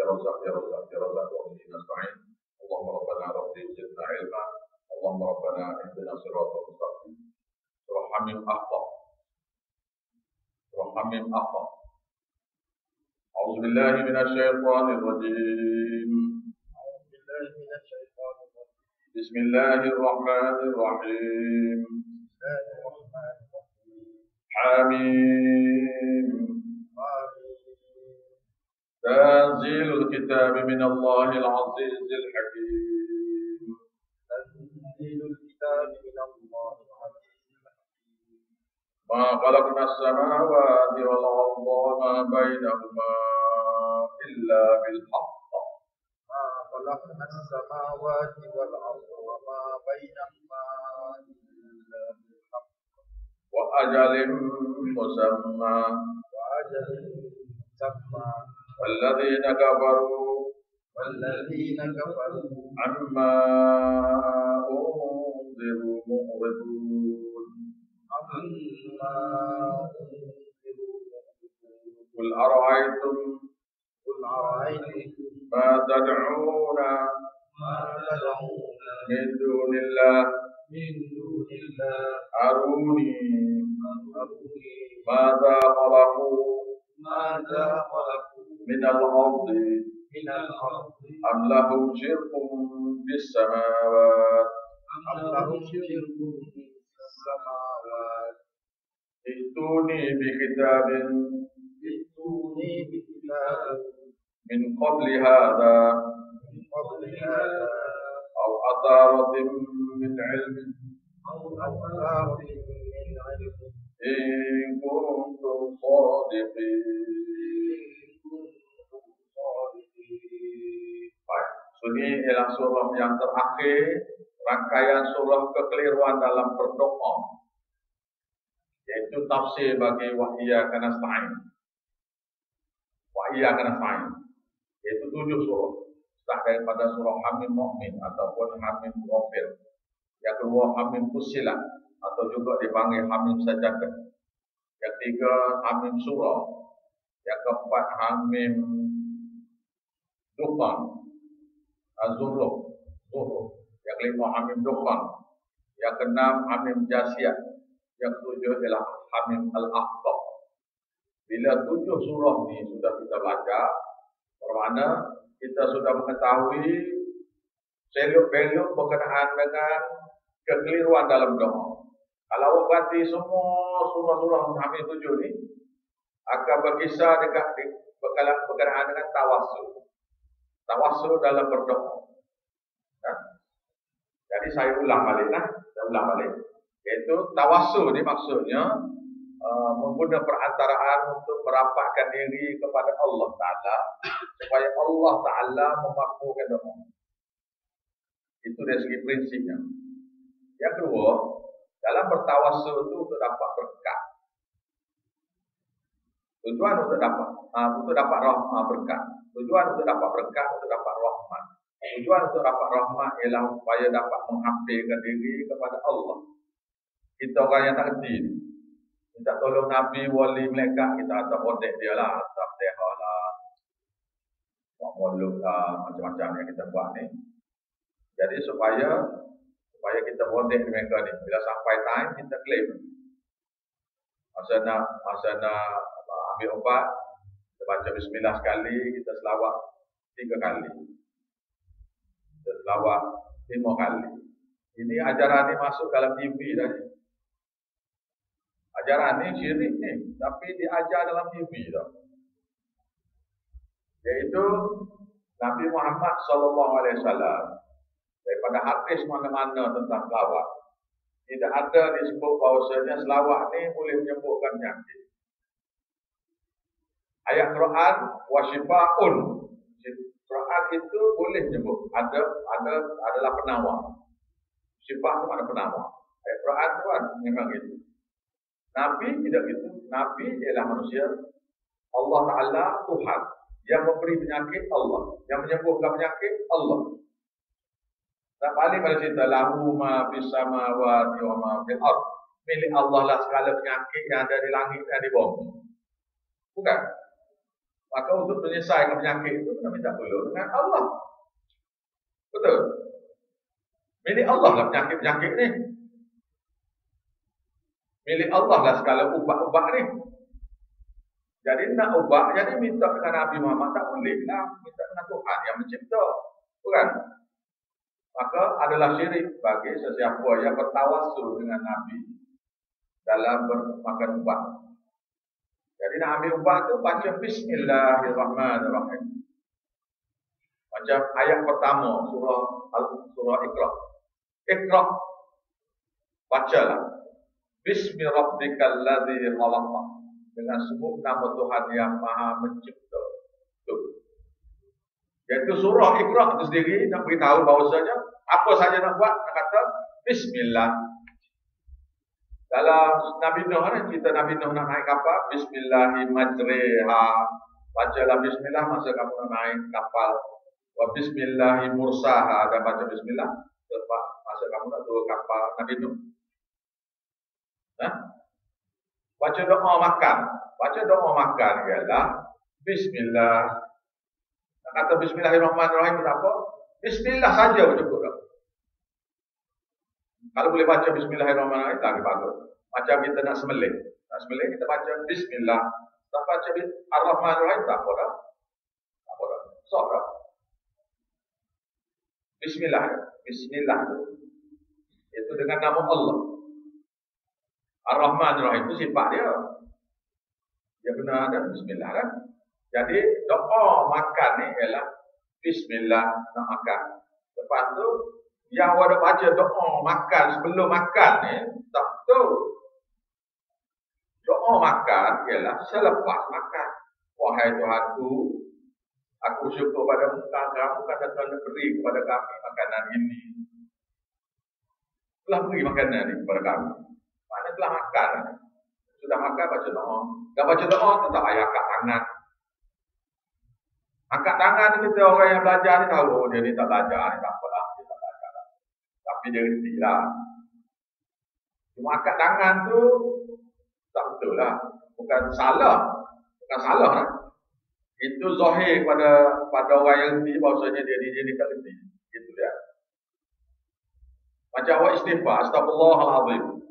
رزاق يا رزاق يا رزاق وبه نستعين. اللهم ربنا رب زدنا علما. اللهم ربنا اهدنا صراطا مستقيما. سورة حميم أخطأ. سورة حميم أخطأ. أعوذ بالله من الشيطان الرجيم. أعوذ بالله من الشيطان الرجيم. بسم الله الرحمن الرحيم. بسم الله الرحمن الرحيم. حميم. تنزيل الكتاب من الله العزيز الحكيم. تنزيل الكتاب من الله العزيز الحكيم. ما خلقنا السماوات والأرض وما بينهما إلا بالحق. ما خلقنا السماوات والأرض وما بينهما إلا بالحق وأجل مسمى. والذين كفروا عما أنذروا معرضون. قل أرأيتم ما تدعون من دون الله أروني ماذا خلقوا من الأرض أم لهم شرك في السماوات ائتوني بكتاب من قبل هذا أو أثارة من علم إن كنتم صادقين. Baik, ini ialah surah yang terakhir rangkaian surah kekeliruan dalam berdoa, yaitu tafsir bagi wa iyyaka nasta'in. Wa iyyaka nasta'in, yaitu 7 surah. Setelah daripada surah Hamim Mu'min ataupun Hamim Ghafir. Yang kedua Hamim Fussilat atau juga dipanggil Hamim Sajadah. Yang ketiga Hamim Surah. Yang keempat Hamim Dukhan, Az-Zuhruf. Yang kelima Hamim Dukhan. Yang keenam Hamim Jasiyah. Yang ketujuh adalah Hamim Al-Ahqaf. Bila 7 surah ni sudah kita baca, bermakna kita sudah mengetahui seluk-beluk berkenaan dengan kekeliruan dalam doa. Kalau berarti semua surah-surah Hamim 7 ni akan berkisar berkenaan dengan tawassul. Tawassul dalam berdoa. Nah, jadi saya ulang balik. Iaitu tawassul ni maksudnya menggunakan perantaraan untuk merapatkan diri kepada Allah Ta'ala supaya Allah Ta'ala memakbulkan doa. Itu dari segi prinsipnya. Yang kedua, dalam bertawassul itu untuk dapat berkat. Tujuan untuk dapat rahmat berkat. Tujuan untuk dapat berkat, untuk dapat rahmat. Tujuan untuk dapat rahmat ialah supaya dapat menghampirkan diri kepada Allah. Kita orang yang tak kerti ni, minta tolong Nabi, wali, malaikat, kita atas bodek dia lah, atas deha lah, buat moluk lah, macam-macam yang kita buat ni. Jadi supaya kita bodek mereka ni, bila sampai time kita claim. Masa nak ambil ubat, kita baca bismillah sekali, kita selawat 3 kali. Kita selawat 5 kali. Ini ajaran ni masuk dalam TV tadi. Ajaran ni syirik ni, tapi diajar dalam TV dah. Yaitu Nabi Muhammad SAW daripada hadis mana-mana tentang selawat, tidak ada disebut bahawasanya selawat ni boleh menyembuhkan penyakit. Ayat Quran wasyifaun, Quran itu boleh menyembuh, adalah penawar. Syifa itu ada penawar. Ayat Quran itu kan memang gitu. Nabi tidak gitu. Nabi ialah manusia. Allah Ta'ala Tuhan yang memberi penyakit Allah, yang menyembuhkan penyakit Allah. Tak balik pada cerita lahu ma fis samawati wa ma fil ardh. Milik Allah lah segala penyakit yang ada di langit dan di bumi. Bukan? Maka untuk menyelesaikan penyakit itu kita minta tolong dengan Allah. Betul. Milik Allah lah penyakit-penyakit ni. Milik Allah lah segala ubat-ubat ni. Jadi nak ubat, jadi minta dengan Nabi Muhammad tak boleh lah. Minta dengan Tuhan yang mencipta. Bukan? Maka adalah syirik bagi sesiapa yang bertawassul dengan Nabi dalam makan ubat. Jadi nak ambil ubat tu baca Bismillahirrahmanirrahim. Macam ayat pertama surah Iqra. Iqra. Bacalah. Bismi rabbikal ladzi khalaq. Dengan sebut nama Tuhan yang Maha Mencipta. Betul. Iaitu surah Iqra itu sendiri nak beritahu bahawasanya apa saja nak buat, nak kata Bismillah. Dalam Nabi Nuh ni, cerita Nabi Nuh nak naik kapal, Bismillahirrahmanirrahim. Bacalah Bismillah masa kamu nak naik kapal. Wa Bismillahirrahmanirrahim. Dan baca Bismillah masa kamu nak turun kapal Nabi Nuh. Baca doa makan. Baca doa makan ialah Bismillah. Nak kata Bismillahirrahmanirrahim itu apa? Bismillah saja cukup dah. Kalau boleh baca Bismillahirrahmanirrahim lagi bagus. Macam kita nak sembelih. Nak sembelih kita baca Bismillah. Tak baca Ar-Rahmanirrahim tak apa dah. Tak apa dah. Sah dah. Bismillah. Bismillah itu dengan nama Allah. Ar-Rahmanirrahim itu sifat dia. Dia kena ada Bismillah kan. Jadi doa makan ni ialah Bismillah nak makan. Lepas tu yang ada baca doa makan sebelum makan ni tak betul. Doa makan ialah selepas makan. Wahai Tuhanku, aku syukur padamu kamu katakan beri kepada kami makanan ini. Telah beri makanan ini kepada kami. Mana telah makan. Sudah makan baca doa. Dah baca doa tu tak payah angkat tangan. Angkat tangan kita orang yang belajar ni tahu dia ni tak belajar ni tak apalah, dia tak belajar lah. Tapi dia reti lah. Cuma angkat tangan tu tak betul lah. Bukan salah. Bukan salah lah. Itu zahir pada orang yang reti bahawasanya dia ni tak reti. Itu dia. Macam awak istighfar, astagfirullahaladzim.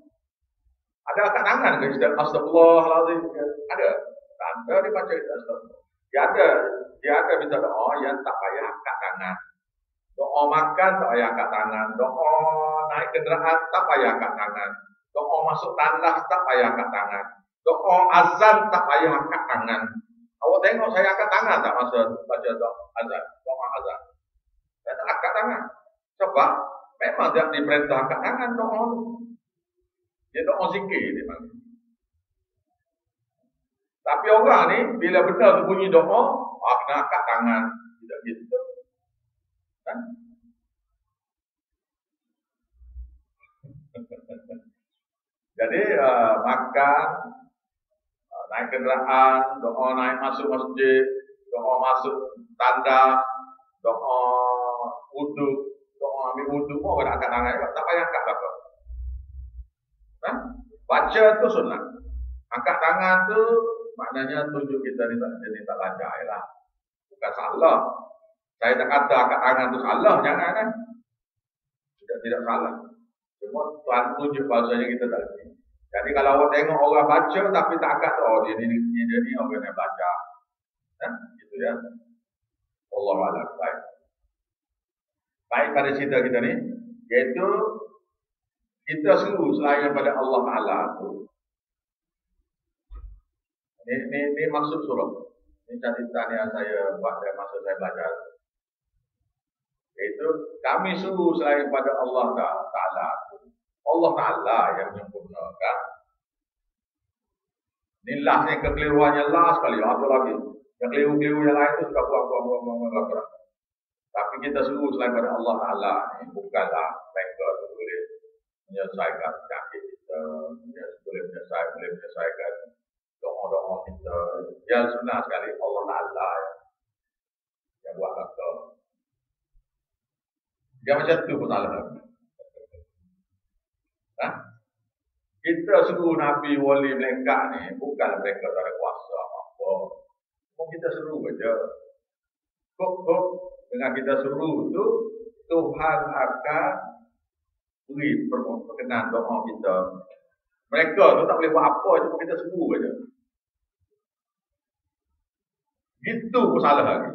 Ada angkat tangan ke astagfirullahaladzim? Ada. Tak ada dia baca itu astagfirullah. Dia ada minta doa yang tak payah angkat tangan. Doa makan tak payah angkat tangan. Doa naik kenderaan tak payah angkat tangan. Doa masuk tandas tak payah angkat tangan. Doa azan tak payah angkat tangan. Awak tengok saya angkat tangan tak masa baca doa azan? Doa azan. Saya tak angkat tangan. Sebab memang tidak diperintah angkat tangan doa itu. Dia doa zikir dia panggil. Tapi orang ni bila benar bunyi doa, kena angkat tangan. Tidak gitu. Kan? Jadi makan, naik kenderaan, doa naik masuk masjid, doa masuk tanda, doa wudhu, doa ambil wudhu pun kena angkat tangan. Tak payah angkat apa. Kan? Baca tu sunnah. Angkat tangan tu maknanya tunjuk kita ni tak lancar lah. Bukan salah. Saya tak kata angkat tangan tu salah, jangan kan. Tidak salah. Cuma Tuhan tunjuk bahasanya kita tak kerti. Jadi kalau awak tengok orang baca tapi tak angkat tu, dia ni orang yang belajar. Kan? Gitu ya. Wallahualam. Baik pada cerita kita ni, iaitu kita seru selain pada Allah Ta'ala tu. Ini maksud surah. Ini catatan yang saya buat dari masa saya belajar. Iaitu kami suruh selain pada Allah Ta'ala. Allah Ta'ala yang menyempurnakan. Ini last yang kekeliruannya last sekali. Apa lagi? Yang keliru-keliru yang lain itu sudah buang. Tapi kita suruh selain pada Allah Ta'ala. Ini bukanlah mereka itu boleh menyelesaikan penyakit kita. Boleh menyelesaikan doa-doa kita. Yang sebenar sekali Allah Ta'ala yang buat kata. Dia macam tu pun salah. Kita suruh Nabi wali melengkak ni bukan mereka tak ada kuasa apa. Mau kita seru aja. Kok dengan kita seru itu Tuhan akan beri perkenan doa kita. Mereka tu tak boleh buat apa, cuma kita seru aja. Gitu pun salah lagi.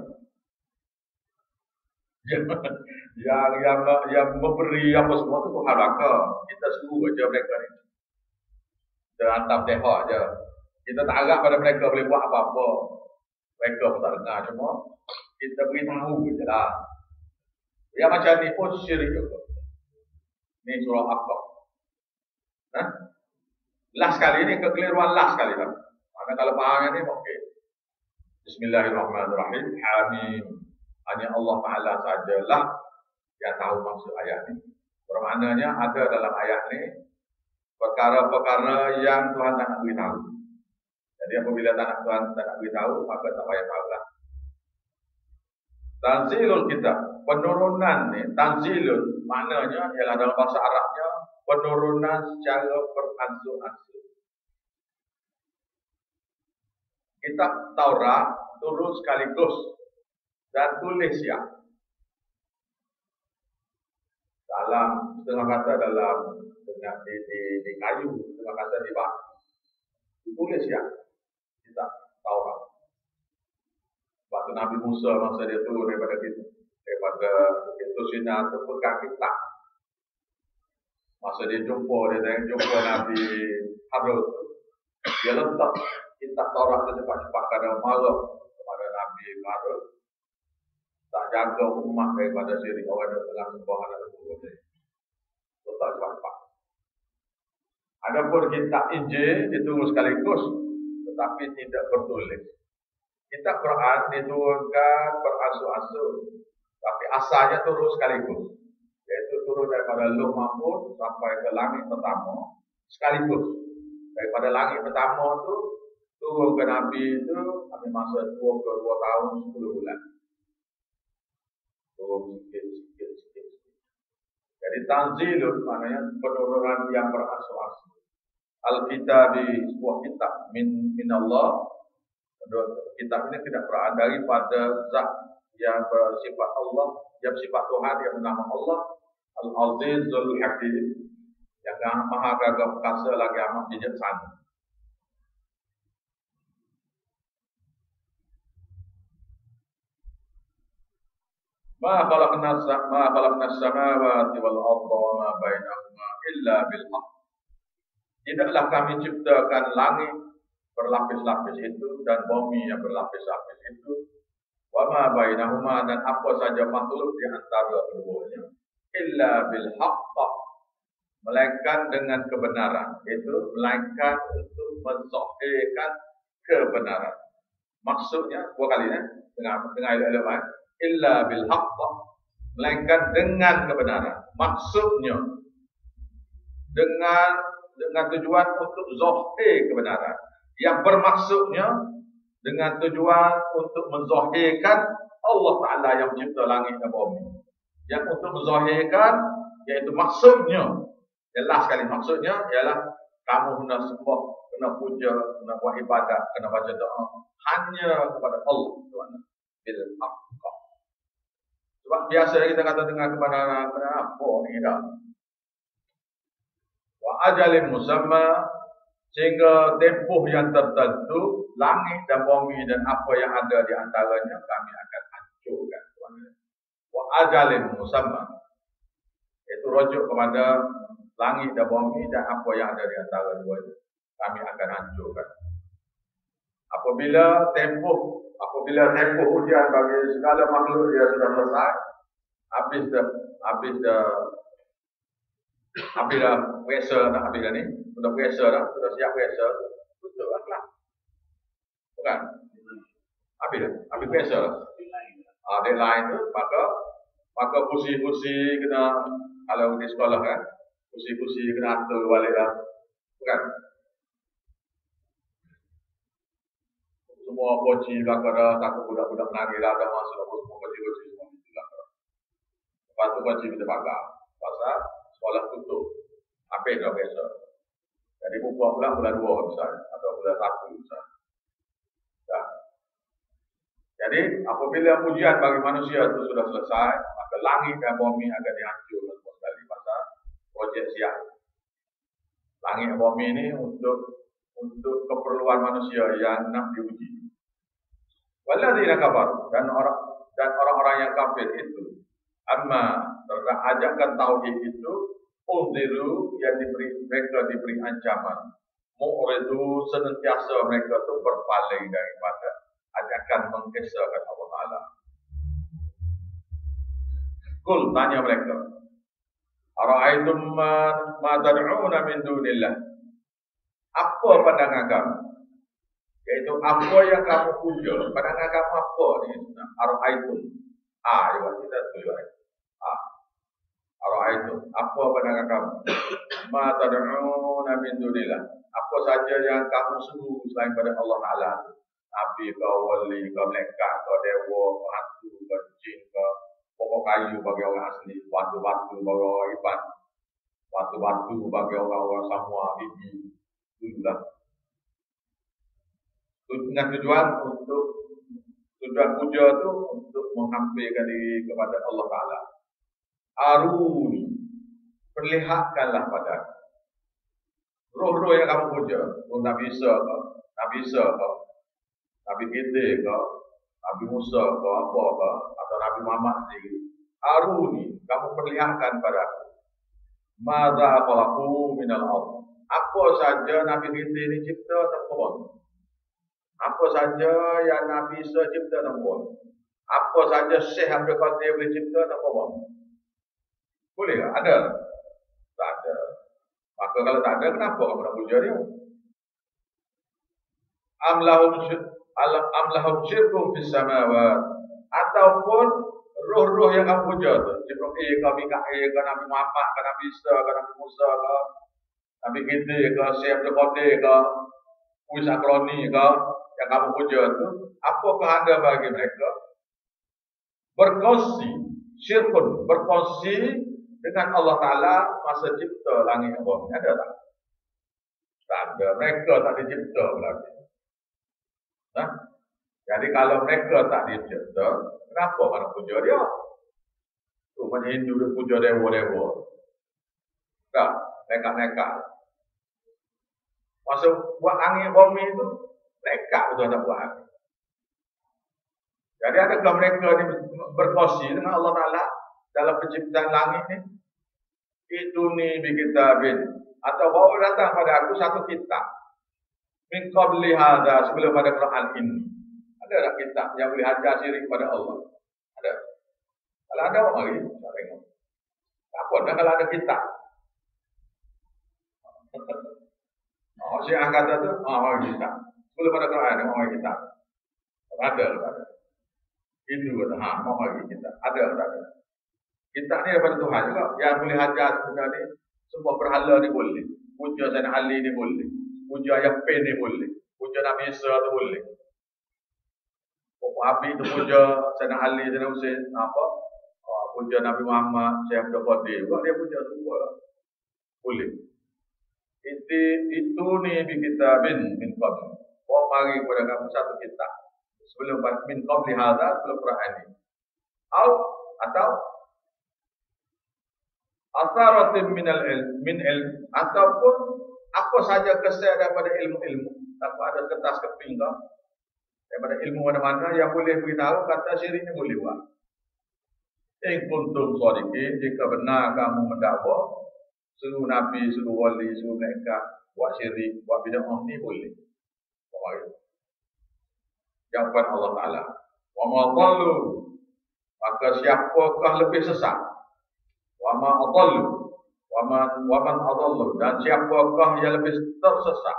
Yang memberi apa semua tu Tuhan belaka. Kita seru aja mereka ni. Kita hantar tehak aja. Kita tak harap pada mereka boleh buat apa-apa. Mereka pun tak dengar, cuma kita beritahu je lah. Yang macam ni pun syirik juga. Ni surah Al-Aqaf. Last kali ni, kekeliruan last kali kan. Mana kalau faham ni, okey. Bismillahirrahmanirrahim. Hamim. Hanya Allah Ta'ala sajalah yang tahu maksud ayat ni. Bermaknanya ada dalam ayat ni perkara-perkara yang Tuhan tak nak beritahu. Jadi apabila Tuhan tak nak beritahu, maka tak payah tahu lah. Tanzilul kitab, penurunan ni, tanzilul maknanya ialah dalam bahasa Arabnya penurunan secara beransur-ansur. Kitab Taurat turun sekaligus dan tulis ya. Dalam setengah kata dalam di kayu, setengah kata di batu. Ditulis ya. Kitab Taurat. Waktu Nabi Musa masa dia turun daripada Bukit Tursina terpegang kitab. Masa dia jumpa Nabi Harun, dia letak kitab Taurat tu cepat-cepat kerana marah kepada Nabi Harun. Tak jaga umat daripada syirik orang yang telah sembahan dan semua ni. Letak cepat-cepat. Adapun kitab Injil diturun sekaligus tetapi tidak bertulis. Kitab Quran diturunkan beransur-ansur, tapi asalnya turun sekaligus, iaitu turun daripada Lauh Mahfuz sampai ke langit pertama sekaligus. Daripada langit pertama tu turun ke Nabi itu ambil masa 22 tahun 10 bulan. Turun sikit. Jadi tanzilun maknanya penurunan yang beransur-ansur. Al-Kitabi, sebuah kitab min Allah. Kitab ini tidak berada daripada zat yang bersifat Allah, yang bersifat Tuhan, yang bernama Allah, Al-Azizul Hakim, yang maha gagah perkasa lagi amat bijaksana. Ma khalaqna as-samawati wal arda wa ma bainahuma illa bil haqq. Tidaklah kami ciptakan langit berlapis-lapis itu dan bumi yang berlapis-lapis itu, wa ma bainahuma, dan apa saja makhluk di antara keduanya, illa bil haqq, melainkan dengan kebenaran, itu melainkan untuk menzahirkan kebenaran. Maksudnya dua kali dengar elok-elok illa bil haqq, melainkan dengan kebenaran. Maksudnya dengan tujuan untuk zahir kebenaran. Yang bermaksudnya dengan tujuan untuk menzahirkan Allah Ta'ala yang mencipta langit dan bumi. Yang untuk menzahirkan, iaitu maksudnya, jelas sekali maksudnya ialah kamu kena sembah, kena puja, kena buat ibadat, kena baca doa hanya kepada Allah Tuhan. Bil haqq. Sebab biasa kita kata dengan kebenaran apa ni dah. Wa ajalin musamma, sehingga tempoh yang tertentu langit dan bumi dan apa yang ada di antaranya kami akan hancurkan. Wa ajalin musamma, itu rujuk kepada langit dan bumi dan apa yang ada di antara dua itu kami akan hancurkan. Apabila tempoh ujian bagi segala makhluk dia sudah selesai, habis dah puasa dah, habis dah ni, sudah puasa dah, sudah siap puasa, tutup lah. Bukan? Habis puasa dah. Deadline tu, maka kursi-kursi kena, kalau di sekolah kan, kursi-kursi kena atur balik dah. Bukan? Semua kunci belakang dah, takut budak-budak menangis dah, dah masuk semua kunci-kunci semua di belakang. Lepas tu kunci kita pagar. Pasal sekolah tutup. Habis dah biasa. Jadi buka pula bulan 2 misalnya, atau bulan 1 misalnya. Dah. Jadi apabila ujian bagi manusia itu sudah selesai, maka langit dan bumi akan dihancurkan sekali pasal projek siap. Langit dan bumi ini untuk keperluan manusia yang nak diuji. Walladzina kafaru, dan orang-orang yang kafir itu, amma ajakan tauhid itu, unziru yang mereka diberi ancaman, mu'ridu senantiasa mereka itu berpaling daripada ajakan mengesahkan Allah Ta'ala. Kul, tanya mereka, ara'aitum ma tad'una min dunillah, apa pandangan kamu? Yaitu apa yang kamu puja, pandangan kamu apa ni? Ara'aitum, juga kita tuju. Ara'aitum, apa pandangan kamu? Ma tad'una min dunillah, apa saja yang kamu seru selain pada Allah Ta'ala. Nabi kau, wali kau, malaikat kau, dewa, hantu kau, jin kau, pokok kayu bagi orang asli, batu-batu bagi orang iban, batu-batu bagi orang-orang Samoa, Fiji, itulah. Dengan tujuan puja itu untuk menghampirkan diri kepada Allah Ta'ala. Aruni, perlihatkanlah pada roh-roh yang kamu puja, Nabi Isa kau, Nabi kita ke, Nabi Musa ke, apa ke, atau Nabi Muhammad sendiri. Aruni, kamu perlihatkan pada aku. Madza khalaqu minal ardh. Apa saja Nabi kita ini cipta tempoh. Apa saja yang Nabi Isa cipta tempoh. Apa saja Syekh Abdul Qadir boleh cipta tempoh. Boleh tak? Ada? Tak ada. Maka kalau tak ada, kenapa kamu nak puja dia? Am lahum syirkun fis samawat, ataupun roh-roh yang kamu puja tu, Jibril ke, Mikail ke, Nabi Muhammad ke, Nabi Isa ke, Nabi Musa ke, Nabi kita ke, Syekh Abdul Qadir ke, Uwais Akroni ke, yang kamu puja tu, apakah ada bagi mereka? Berkongsi, syirkun, berkongsi dengan Allah Ta'ala masa cipta langit dan bumi. Ada tak? Tak ada. Mereka tak dicipta lagi. Nah, jadi kalau mereka tak dicipta, kenapa mana puja dia? Rumahnya Hindu dia puja dewa-dewa. Tak, nekat-nekat. Masa buat angin bumi itu, nekat betul tak buat angin. Jadi adakah mereka ni berkongsi dengan Allah Ta'ala dalam penciptaan langit ni? Itu ni bi kitabin, atau bawa datang pada aku satu kitab. Min qabli hadza, sebelum pada Quran ini. Ada tak kitab yang boleh ajar syirik pada Allah? Ada. Kalau ada orang lagi, tak tengok. Tak apa dah kalau ada kitab. Syekh kata tu, orang kitab. Sebelum pada Quran ni orang kitab. Ada. Hindu kata, mau lagi kitab. Ada tak ada? Kitab ni daripada Tuhan juga. Yang boleh ajar sebenarnya ni, semua berhala ni boleh. Puja Sayyidina Ali ni boleh. Puja Yapen ni boleh. Puja Nabi Isa tu boleh. Pokok Abi tu puja Sayyidina Ali, Sayyidina Hussein, apa? Puja Nabi Muhammad, Syekh Abdul Qadir. Juga dia puja semua. Boleh. Itu ni bi kitabin min qabl. Mari kepada kamu satu kitab. Sebelum min qabli hadza, sebelum Quran ni. Atau asaratin minal min ilm, ataupun apa saja kesan daripada ilmu-ilmu, tanpa ada kertas keping ke, daripada ilmu mana-mana yang boleh beritahu kata syirik ni boleh buat. In kuntum shadiqin, jika benar kamu mendakwa seluruh nabi, seluruh wali, seluruh malaikat buat syirik, buat bid'ah ni boleh. Jawapan Allah Ta'ala, wa ma dhallu, maka siapakah lebih sesat? Wa ma adallu, wa man adallu, dan siapakah yang lebih tersesat,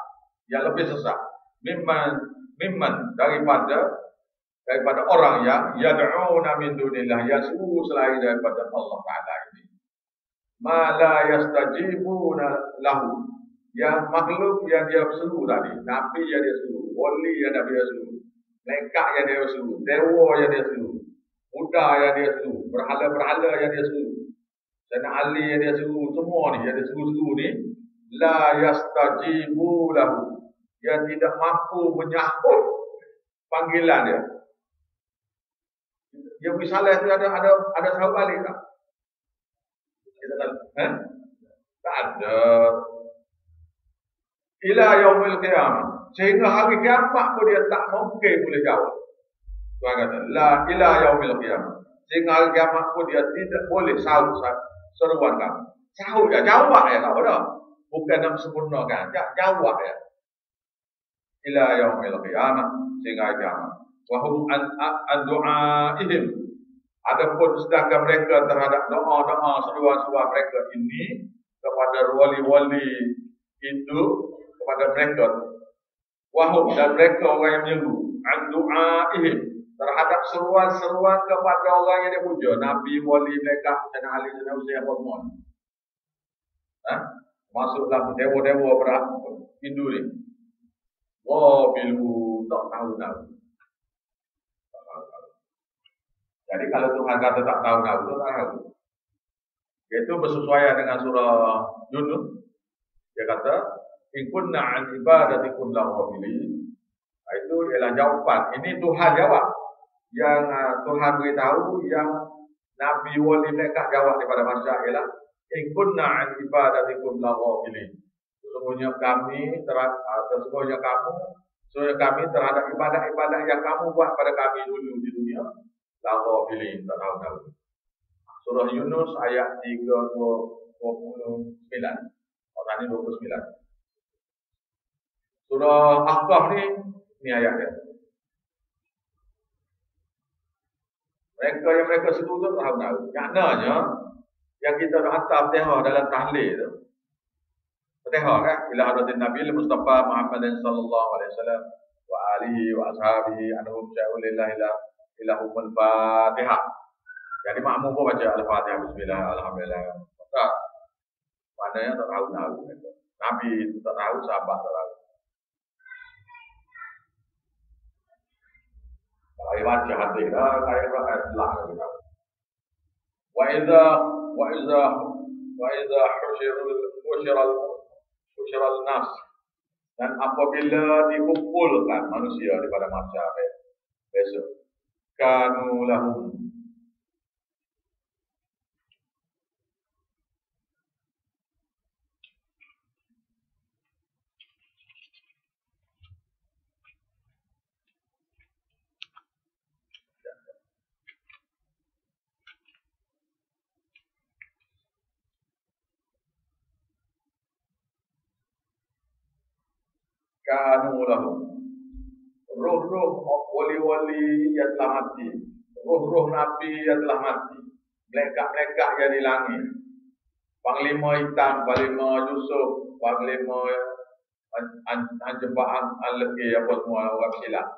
yang lebih sesat? Mimman daripada orang yang yad'una min dunillah, yas'u selain daripada Allah Ta'ala ini. Ma la yastajibuna lahu, yang makhluk yang dia seru tadi, nabi yang dia seru, wali yang dia seru, malaikat yang dia seru, dewa yang dia seru, Buddha yang dia seru, berhala-berhala yang dia seru, dan Ali yang dia seru, semua ni yang dia seru-seru ni, la yastajibu lahu, yang tidak mampu menyahut panggilan dia. Yang misalnya itu ada sahur balik tak? Kita tak, tak ada. Ila yaumil qiyamah. Sehingga hari kiamat pun dia tak mungkin boleh jawab. Tuhan kata, la ila yaumil qiyamah. Sehingga hari kiamat pun dia tidak boleh sahur seruan kamu. Sahur ya, jawab ya, tak ada. Bukan nak sempurnakan, jawab ya. Ila yaumil qiyamah. Sehingga hari kiamat. Wahum an du'aihim. Adapun sedangkan mereka terhadap doa-doa seruan-seruan mereka ini kepada wali-wali itu, kepada mereka, wahum, dan mereka orang yang menyeru an du'aihim, terhadap seruan-seruan kepada orang yang dipuja, Nabi, wali, mereka, Sayyidina Ali, Sayyidina Husain, apa semua. Masuklah dewa-dewa berat Hindu ni. Bilu tak tahu. Jadi kalau Tuhan kata tak tahu, itu tak tahu. Itu bersesuaian dengan surah Yunus. Dia kata, in kunna an ibadatikum lawabili. Itu ialah jawapan. Ini Tuhan jawab. Yang Tuhan beritahu, yang Nabi wali mereka jawab daripada masyarakat ialah, in kunna an ibadatikum lawabili. Sesungguhnya kami terhadap ibadah-ibadah yang kamu buat pada kami dulu di dunia, lawabili, tak tahu. Surah Yunus ayat 29. Orang ini 29. Surah Ahqaf ni ayatnya. Mereka sebut tu tahu. Maknanya yang kita nak hantar Fatihah dalam tahlil tu. Fatihah kan? Ila hadratin Nabi Mustafa Muhammadin sallallahu alaihi wasallam wa alihi wa ashabihi anhum sya'ulillahi ilahumul Fatihah. Jadi makmum pun baca Al-Fatihah, Bismillah, Alhamdulillah. Tak. Maknanya tak tahu. Nabi itu tak tahu, sahabat tak tahu. Kalau baca hati dah, saya berkata telah kita. Wa idza husyiral nas, dan apabila dikumpulkan manusia daripada masyarakat besok, kanu lahum, roh-roh wali-wali yang telah mati, roh-roh Nabi yang telah mati, mereka yang di langit, Panglima Hitam, Panglima Yusuf, Panglima Anjebaan Al-Laki, apa semua orang silap.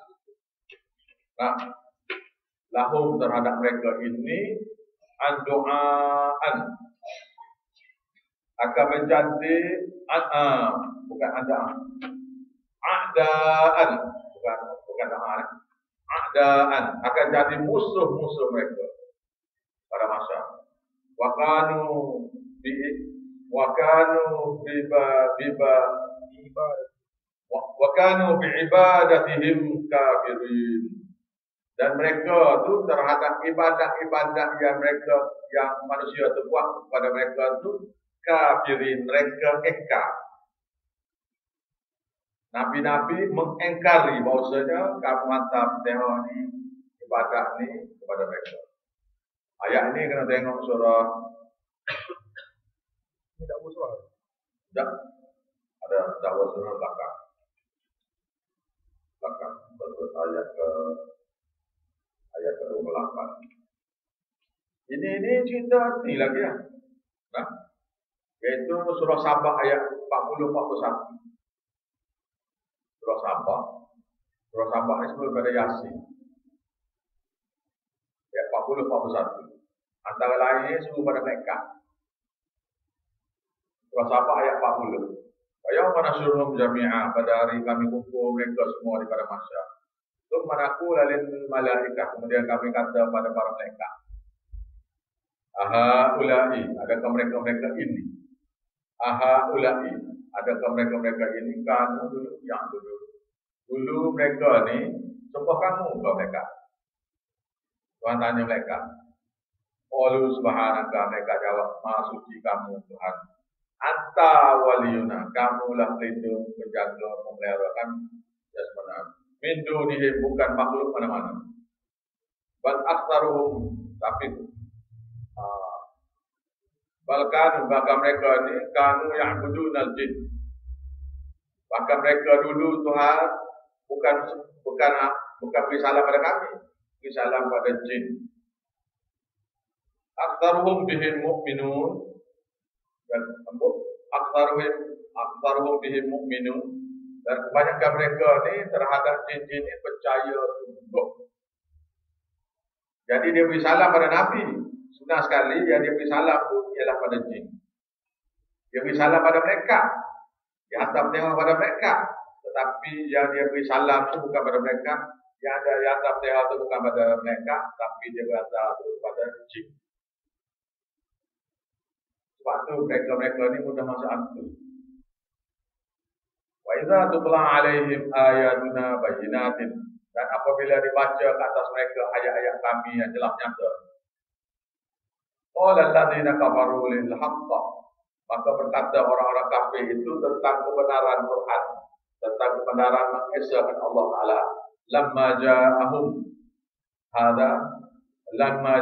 Lahum terhadap mereka ini an-du'aan, akan menjadi bukan a'daan, bukan a'daan, akan jadi musuh-musuh mereka pada masa. Wa kanu bi'ibadatihim kafirin. Dan mereka tu terhadap ibadah-ibadah yang manusia tu buat kepada mereka tu kafirin, mereka engkar. Nabi-nabi mengengkari bahawasanya kamu hantar Fatihah ni, ibadah ni kepada mereka. Ayat ini kena tengok surah. Ini dakwah surah. Tak. Ada dakwah surah belakang. Betul ayat ke-28. Ini cerita ni lagi ya. Yaitu surah Sabah ayat 40-41. Surah Sabah ni sebelum pada Yasin. Ayat 40-41. Antara lainnya sebelum pada Mekah. Surah Sabah ayat 40. Wa mana suruhum jami'ah, pada hari kami kumpul mereka semua di pada masyarakat. Untuk manaku lalin malaikat, kemudian kami kata pada para malaikat, aha ulai, adakah mereka ini? Aha ulai, adakah mereka ini? Kan dulu mereka ni sembah kamu ke mereka. Tuhan tanya mereka. Qalu subhanaka, mereka jawab, Maha suci kamu Tuhan. Anta waliyuna, kamulah pelindung, penjaga, pemelihara kami. Jasmana. Min dunihim, bukan makhluk mana-mana. Bal aktsaruhum, tapi bahkan mereka ni kanu ya'budunal jin. Bahkan mereka dulu Tuhan bukan beri salam pada kami, beri salam pada jin. Aktsaruhum bihim mu'minun, dan aktsaruhum bihim mu'minun, dan kebanyakan mereka ni terhadap jin-jin ini percaya sungguh. Jadi dia beri salam pada Nabi. Sunnah sekali yang dia beri salam tu ialah pada jin. Dia beri salam pada mereka. Dia hantar tengok pada mereka. Tetapi yang dia beri salam tu bukan pada mereka. Yang ada yang hantar tengok tu bukan pada mereka. Tapi dia berhantar tu pada jin. Sebab tu mereka-mereka ni mudah masuk hantu. Wa idza tutla alaihim ayatuna bayyinatin, dan apabila dibaca ke atas mereka ayat-ayat kami yang jelas nyata, qala alladziina kafaru lil haqq, maka berkata orang-orang kafir itu tentang kebenaran Quran, tentang kebenaran mengesahkan Allah Taala, lamma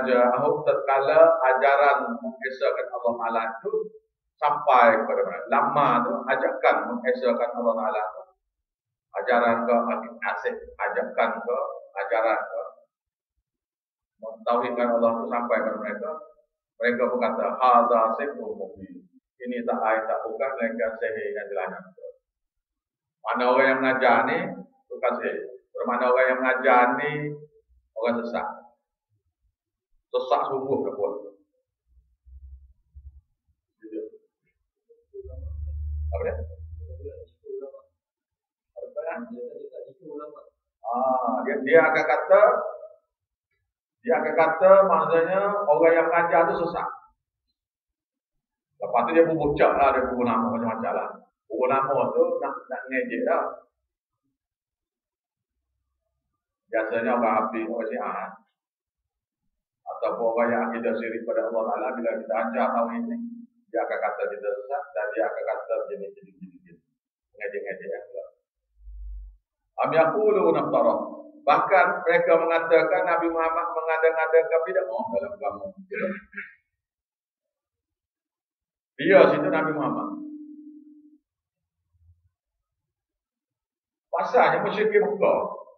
ja'ahum tatkala ajaran mengesahkan Allah Taala itu sampai kepada mereka. Lama tu ajakan mengesahkan Allah Taala, ajaran ke asik, ajakan ke ajaran ke mentauhidkan Allah itu sampai kepada mereka. Mereka berkata, hadza sihrun mubin. Ini tak lain tak bukan melainkan sihir yang jelas. Mana orang yang mengajar ni bukan sihir. Bermakna orang yang mengajar ni orang sesat. Sesat sungguh dah pun. Apa dia? Dia akan kata maksudnya orang yang mengajar tu sesat. Lepas tu dia bubucak lah, dia bubuh nama macam-macam lah. Bubuh nama tu nak ngejek dah. Biasanya orang habis, orang syiah, ataupun orang yang akidah syirik pada Allah Ta'ala, bila kita ajar tahu ini, dia akan kata kita sesat, dan dia akan kata jenis-jenis ngejek-ngejek yang pula. Am yaqulu naftara. Bahkan mereka mengatakan Nabi Muhammad mengada-ngadakan bid'ah dalam agama. Dia situ Nabi Muhammad. Pasalnya musyrik Mekah.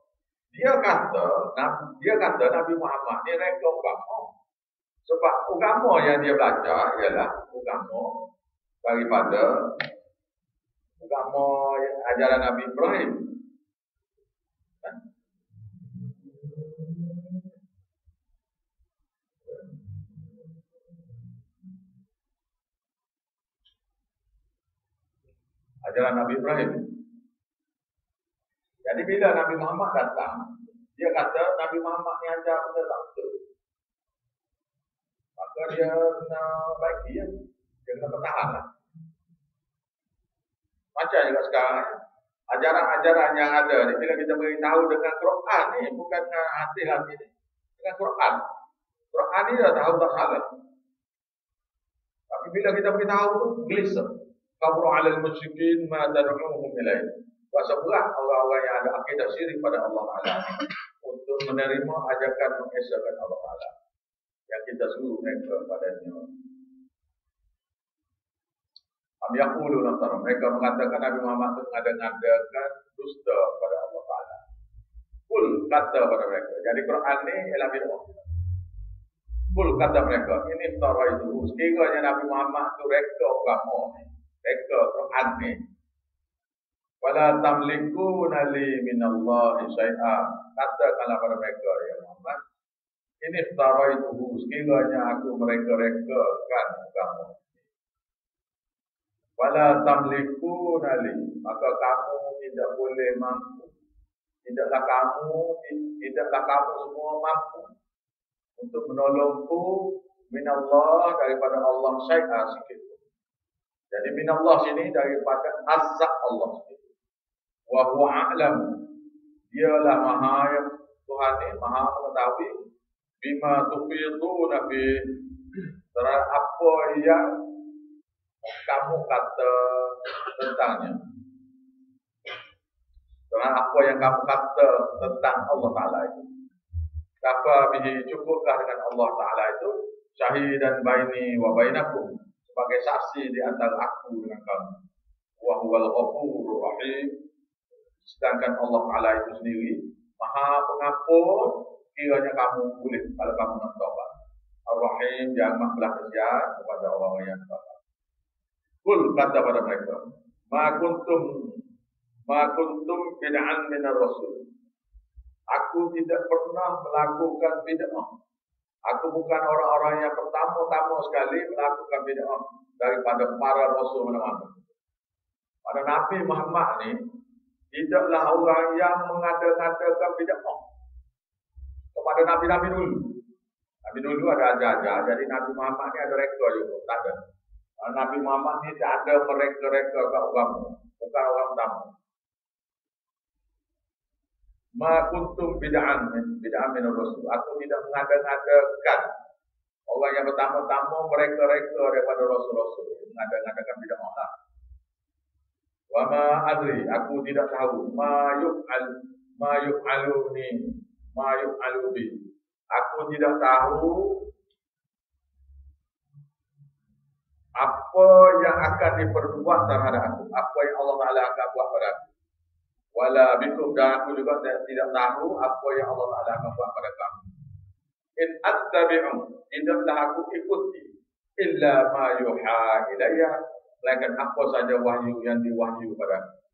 Dia kata Nabi Muhammad ni reka agama. Sebab agama yang dia belajar ialah agama daripada agama ajaran Nabi Ibrahim. Ajaran Nabi Ibrahim. Jadi bila Nabi Muhammad datang, dia kata Nabi Muhammad ni ajar benda tak betul. Maka dia kena baiki ya. Dia kena bertahan lah. Macam juga sekarang, ajaran-ajaran yang ada ni, bila kita beritahu dengan Quran ni, bukan dengan hadis ni, dengan Quran. Quran ni dah tahu tak salah. Tapi bila kita beritahu tu, gelisah. Kabru alal musyrikin ma tad'uhum ilaih. Kuasa berat orang-orang yang ada akidah syirik pada Allah Taala untuk menerima ajakan mengesahkan Allah Taala yang kita suruh mereka padanya. Am yaqulu naftara. Mereka mengatakan Nabi Muhammad itu mengada-ngadakan dusta kepada Allah Taala. Kul kata pada mereka. Jadi Quran ni ialah bid'ah. Kul kata mereka, ini iftara itu. Sekiranya Nabi Muhammad itu reka agama ni, reka Quran ni, wala tamlikuna li minallahi syai'a. Katakanlah pada mereka, ya Muhammad, ini iftara itu. Sekiranya aku mereka-rekakan agama ni, wala tamlikuna li, maka kamu tidak boleh mampu, tidaklah kamu semua mampu untuk menolongku minallah, daripada Allah syai'a sikit. Jadi minallah sini daripada azza Allah sikit. Wa huwa a'lam, dialah maha yang Tuhan ni maha mengetahui bima tufiduna fi, terhadap apa yang kamu kata tentangnya. Terhadap apa yang kamu kata tentang Allah Ta'ala itu. Kafa bihi, cukupkah dengan Allah Ta'ala itu syahidan baini wa bainakum, sebagai saksi di antara aku dengan kamu. Wa huwal ghafurur rahim, sedangkan Allah Ta'ala itu sendiri Maha Pengampun kiranya kamu boleh kalau kamu nak taubat. Ar-Rahim, yang amat belas kasihan kepada orang yang taubat. Kul, kata pada mereka, ma kuntum bid'an minar rasul. Aku tidak pernah melakukan bid'ah. Aku bukan orang-orang yang pertama-tama sekali melakukan bid'ah daripada para rasul mana-mana. Pada Nabi Muhammad ni, tidaklah orang yang mengada-ngadakan bid'ah kepada Nabi-Nabi dulu. Nabi dulu ada ajar-ajar, jadi Nabi Muhammad ni ada rekor juga, tak ada. Nabi Muhammad ni tak ada mereka-reka kat orang, bukan orang pertama. Ma kuntum bid'an min rasul. Aku tidak mengada-ngadakan orang yang pertama-tama mereka-reka daripada rasul-rasul, mengada-ngadakan bid'ah lah. Wa ma adri, aku tidak tahu ma yuf'alu bi. Aku tidak tahu apa yang akan diperbuat terhadap aku, apa yang Allah Ta'ala akan buat pada aku. Wala bikum, dan aku juga tidak tahu apa yang Allah Ta'ala akan buat pada kamu. In attabi'u, tidaklah aku ikuti illa ma yuha ilayya, melainkan apa saja wahyu yang diwahyu pada aku.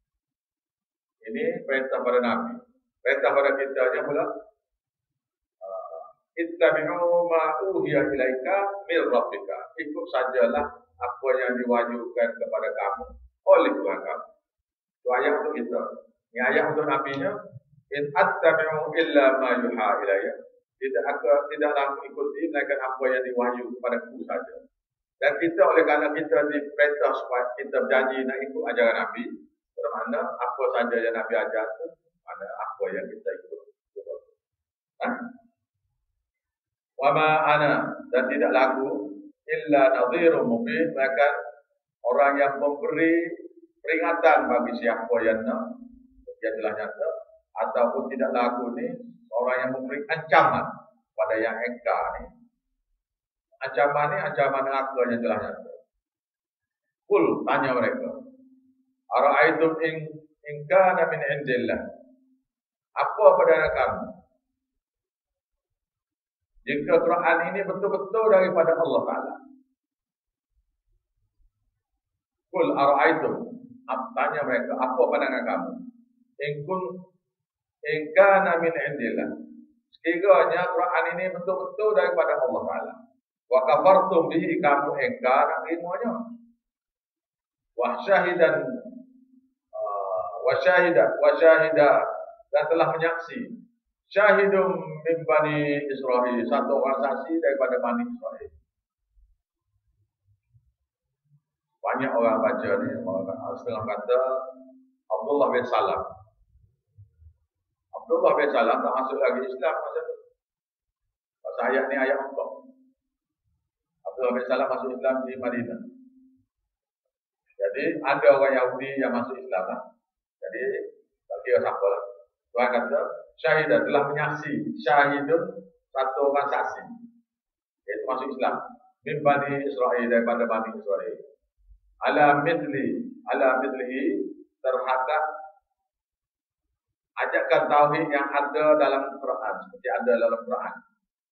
Ini perintah pada Nabi. Perintah pada kita nya pula, ittabi'u ma uhiya ilaika min rabbika. Ikut sajalah apa yang diwahyukan kepada kamu oleh Tuhan kamu. Itu ayat untuk kita. Ini ayat untuk Nabi-Nya. In attabi'u illa ma yuha ilayya. Tidaklah aku ikuti melainkan apa yang diwahyu kepadaku saja. Dan kita oleh kerana kita diperintah supaya kita berjanji nak ikut ajaran Nabi, bermakna apa saja yang Nabi ajar itu ada apa yang kita ikut. Wa ma ana, dan tidak laku illa nadhirun mubin, melainkan orang yang memberi peringatan bagi siapa yang telah nyata, ataupun tidak laku ni orang yang memberi ancaman pada yang engkar ni. Ancaman ni ancaman neraka yang telah nyata. Kul, tanya mereka, ara'aitum in kana min indillah, apa pandangan kamu jika Quran ini betul-betul daripada Allah Ta'ala? Kul ara'aitum, tanya mereka, apa pandangan kamu in kana min indillah, sekiranya Quran ini betul-betul daripada Allah Ta'ala, wa kafartum bihi, kamu engkar nak terimanya, wa syahidan dan telah menyaksi syahidum min bani Israel, satu orang saksi daripada Bani Israel. Banyak orang baca ni, setengah kata Abdullah bin Salam. Abdullah bin Salam tak masuk lagi Islam masa tu. Pasal ayat ni ayat Allah. Abdullah bin Salam masuk Islam di Madinah. Jadi ada orang Yahudi yang masuk Islam lah. Jadi tak kira siapa lah. Tuhan kata syahidah, telah menyaksi, syahidun, satu orang saksi, iaitu masuk Islam, min Bani Israel, daripada Bani Israel, ala midlihi, terhadap ajakan tauhid yang ada dalam Quran, seperti ada dalam Quran,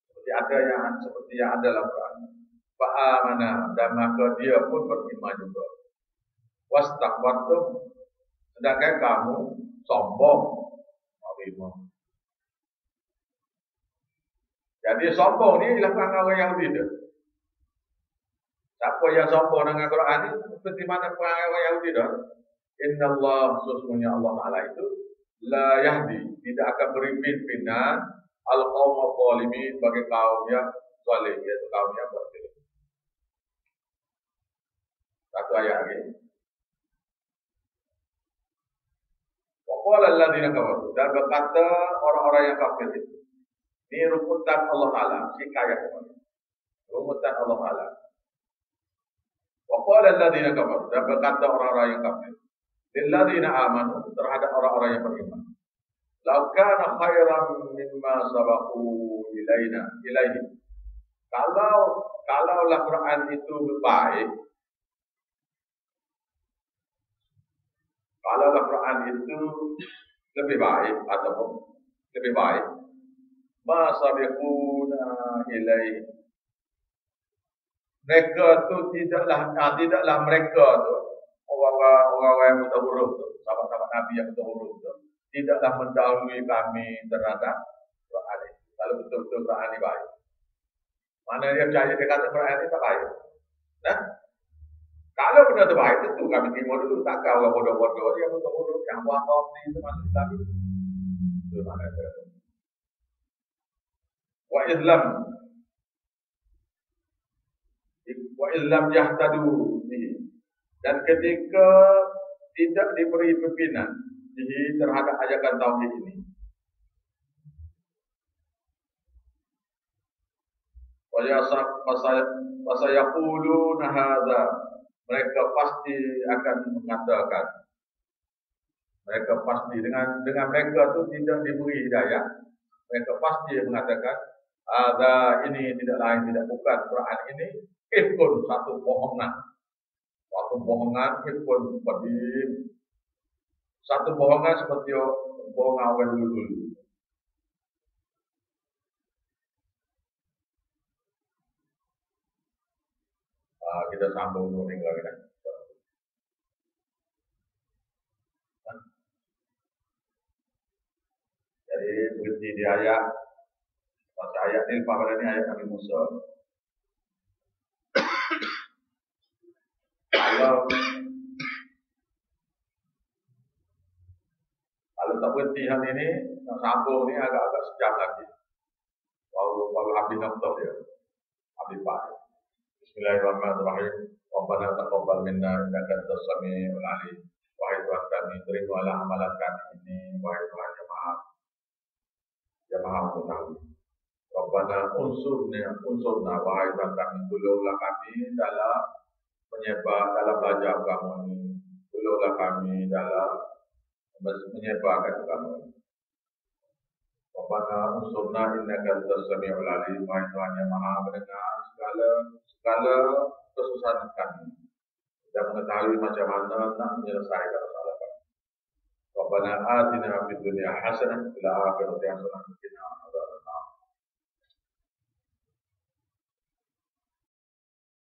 seperti yang ada dalam Quran. Fa'amana, dan maka dia pun beriman juga. Wastakbartum, sedangkan kamu sombong. Jadi sombong ni ialah perangai orang Yahudi tu. Siapa yang sombong dengan Quran ni, seperti mana perangai orang Yahudi tu? Inna Allah, sesungguhnya Allah Ta'ala itu la yahdi, tidak akan beri pimpinan al-qawm al-zalimin, bagi kaum yang zalim, iaitu kaum yang berzalim. Satu ayat lagi. Waqala alladziina kafaru, dan berkata orang-orang yang kafir itu, Ini rukutan Allah Ta'ala. Sikayat kembali. Rukutan Allah Ta'ala. Wa qala alladhina kafaru. Dan berkata orang-orang yang kafir. Lilladzina amanu. Terhadap orang-orang yang beriman. Lau kana khairan mimma sabaqu ilaihi. Kalaulah Quran itu baik. Kalaulah Quran itu lebih baik ataupun lebih baik, ma sabiquna ilaihi. Mereka tu tidaklah mereka tu orang-orang yang buta huruf tu, sahabat-sahabat Nabi yang buta huruf tu, tidaklah mendahului kami terhadap Quran ini. Kalau betul-betul Quran ini baik. Mana dia percaya dia kata Quran ini tak baik. Nah, kalau benar tu baik, tentu kami terima dulu. Takkan orang bodoh-bodoh yang buta huruf, yang buang-buang ni itu masuk Islam itu. Itu mana dia. Wa illam yahtadu bihi. Dan ketika tidak diberi pimpinan terhadap ajakan tauhid ini, fasayaquluna hadza, mereka pasti akan mengatakan, mereka pasti dengan mereka itu tidak diberi hidayah, mereka pasti mengatakan ada ini tidak lain tidak bukan Quran ini ifkun, satu bohongan, ifkun qadim, satu bohongan seperti bohongan orang dulu. Kita sambung dulu minggu lagi. Jadi berhenti di ayat, pada ayat ini, pada ini ayat Nabi Musa. Kalau tak berhenti hari ini, nak sambung ni agak-agak sejam lagi. Baru habis naftar dia, habis pak. Bismillahirrahmanirrahim. Rabbana taqabbal minna innaka antas samiul alim. Wahai Tuhan kami, terimalah amalan kami ini. Wahai Tuhan yang Maha Mengetahui. Rabbana unsurna, wahai Tuhan kami, tolonglah kami dalam menyebar, dalam belajar agama ini. Tolonglah kami dalam menyebarkan agama ini. Rabbana unsurna innaka antas samiul alim. Wahai Tuhan yang Maha mendengar segala kesusahan kami dan mengetahui macam mana nak menyelesaikan masalah kami. Rabbana atina fid dunya hasanah wa fil akhirati hasanah wa qina